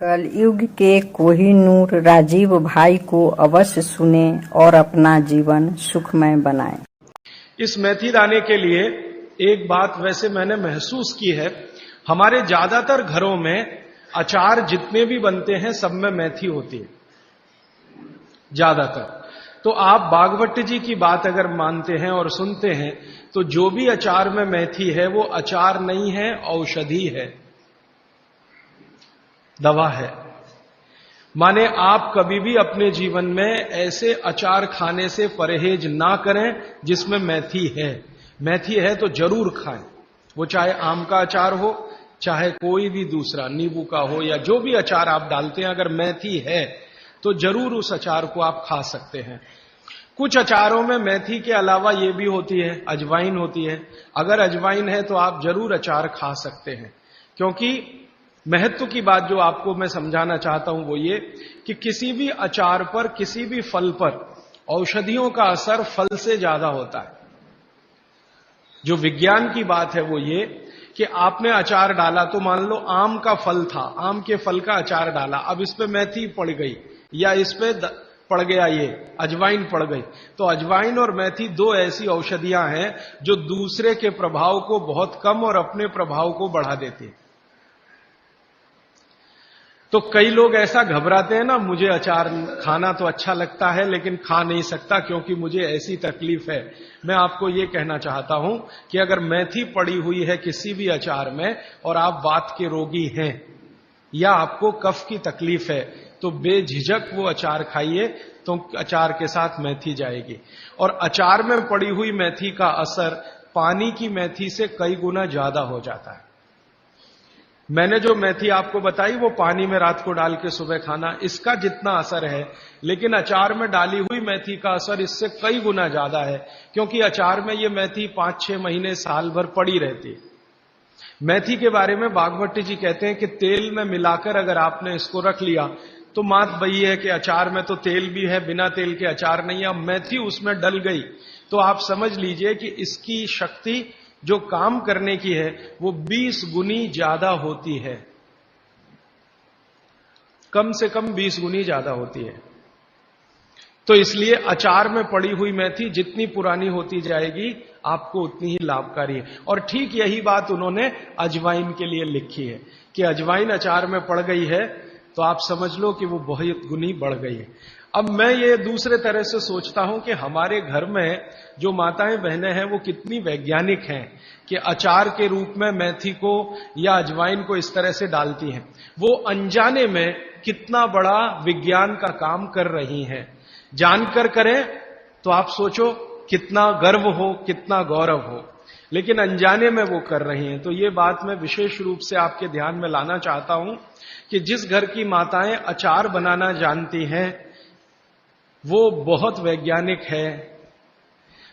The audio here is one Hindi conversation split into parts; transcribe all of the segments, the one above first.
कलयुग के कोहिनूर राजीव भाई को अवश्य सुनें और अपना जीवन सुखमय बनाएं। इस मेथी दाने के लिए एक बात वैसे मैंने महसूस की है, हमारे ज्यादातर घरों में अचार जितने भी बनते हैं सब में मेथी होती है ज्यादातर। तो आप बागवट जी की बात अगर मानते हैं और सुनते हैं तो जो भी अचार में मेथी है वो अचार नहीं है, औषधि है, दवा है। माने आप कभी भी अपने जीवन में ऐसे अचार खाने से परहेज ना करें जिसमें मेथी है। मेथी है तो जरूर खाएं, वो चाहे आम का अचार हो, चाहे कोई भी दूसरा नींबू का हो, या जो भी अचार आप डालते हैं, अगर मेथी है तो जरूर उस अचार को आप खा सकते हैं। कुछ अचारों में मेथी के अलावा ये भी होती है, अजवाइन होती है। अगर अजवाइन है तो आप जरूर अचार खा सकते हैं, क्योंकि महत्व की बात जो आपको मैं समझाना चाहता हूं वो ये कि किसी भी अचार पर, किसी भी फल पर औषधियों का असर फल से ज्यादा होता है। जो विज्ञान की बात है वो ये कि आपने अचार डाला, तो मान लो आम का फल था, आम के फल का अचार डाला, अब इस पे मेथी पड़ गई या इस पे पड़ गया ये अजवाइन पड़ गई, तो अजवाइन और मेथी दो ऐसी औषधियां हैं जो दूसरे के प्रभाव को बहुत कम और अपने प्रभाव को बढ़ा देती है। तो कई लोग ऐसा घबराते हैं ना, मुझे अचार खाना तो अच्छा लगता है लेकिन खा नहीं सकता क्योंकि मुझे ऐसी तकलीफ है। मैं आपको ये कहना चाहता हूं कि अगर मेथी पड़ी हुई है किसी भी अचार में और आप वात के रोगी हैं या आपको कफ की तकलीफ है तो बेझिझक वो अचार खाइए, तो अचार के साथ मेथी जाएगी। और अचार में पड़ी हुई मेथी का असर पानी की मेथी से कई गुना ज्यादा हो जाता है। मैंने जो मेथी आपको बताई वो पानी में रात को डाल के सुबह खाना, इसका जितना असर है, लेकिन अचार में डाली हुई मेथी का असर इससे कई गुना ज्यादा है, क्योंकि अचार में ये मेथी 5-6 महीने साल भर पड़ी रहती है। मेथी के बारे में बागवट जी कहते हैं कि तेल में मिलाकर अगर आपने इसको रख लिया तो बात वही है कि अचार में तो तेल भी है, बिना तेल के अचार नहीं है। अब मेथी उसमें डल गई तो आप समझ लीजिए कि इसकी शक्ति जो काम करने की है वो 20 गुनी ज्यादा होती है, कम से कम 20 गुनी ज्यादा होती है। तो इसलिए अचार में पड़ी हुई मेथी जितनी पुरानी होती जाएगी आपको उतनी ही लाभकारी है। और ठीक यही बात उन्होंने अजवाइन के लिए लिखी है कि अजवाइन अचार में पड़ गई है तो आप समझ लो कि वो बहुत गुनी बढ़ गई है। अब मैं ये दूसरे तरह से सोचता हूं कि हमारे घर में जो माताएं बहनें हैं वो कितनी वैज्ञानिक हैं कि अचार के रूप में मेथी को या अजवाइन को इस तरह से डालती हैं। वो अनजाने में कितना बड़ा विज्ञान का काम कर रही हैं। जानकर करें तो आप सोचो कितना गर्व हो, कितना गौरव हो, लेकिन अनजाने में वो कर रही हैं। तो ये बात मैं विशेष रूप से आपके ध्यान में लाना चाहता हूं कि जिस घर की माताएं अचार बनाना जानती हैं वो बहुत वैज्ञानिक है।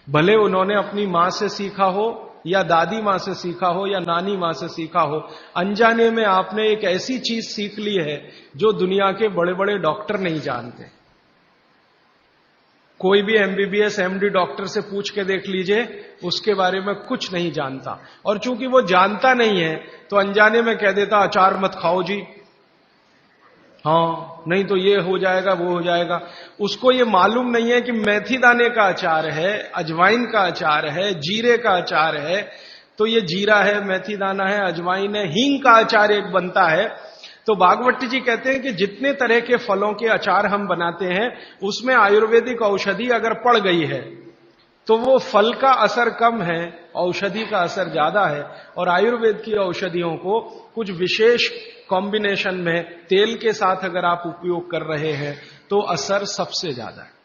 भले उन्होंने अपनी मां से सीखा हो या दादी मां से सीखा हो या नानी मां से सीखा हो, अनजाने में आपने एक ऐसी चीज सीख ली है जो दुनिया के बड़े बड़े डॉक्टर नहीं जानते। कोई भी एमबीबीएस एमडी डॉक्टर से पूछ के देख लीजिए, उसके बारे में कुछ नहीं जानता। और चूंकि वो जानता नहीं है तो अनजाने में कह देता अचार मत खाओ जी, हाँ नहीं तो ये हो जाएगा वो हो जाएगा। उसको ये मालूम नहीं है कि मेथी दाने का अचार है, अजवाइन का अचार है, जीरे का अचार है। तो ये जीरा है, मेथी दाना है, अजवाइन है, हींग का अचार एक बनता है। तो बागवट जी कहते हैं कि जितने तरह के फलों के अचार हम बनाते हैं उसमें आयुर्वेदिक औषधि अगर पड़ गई है तो वो फल का असर कम है, औषधि का असर ज्यादा है। और आयुर्वेद की औषधियों को कुछ विशेष कॉम्बिनेशन में तेल के साथ अगर आप उपयोग कर रहे हैं तो असर सबसे ज्यादा है।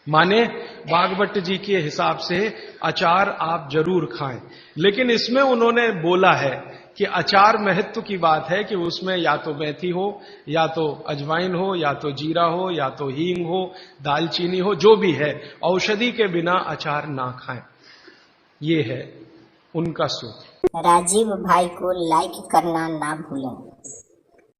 माने बागवट जी के हिसाब से अचार आप जरूर खाएं, लेकिन इसमें उन्होंने बोला है कि अचार महत्व की बात है कि उसमें या तो मेथी हो, या तो अजवाइन हो, या तो जीरा हो, या तो हींग हो, दालचीनी हो, जो भी है, औषधि के बिना अचार ना खाएं। ये है उनका सूत्र। राजीव भाई को लाइक करना ना भूलें।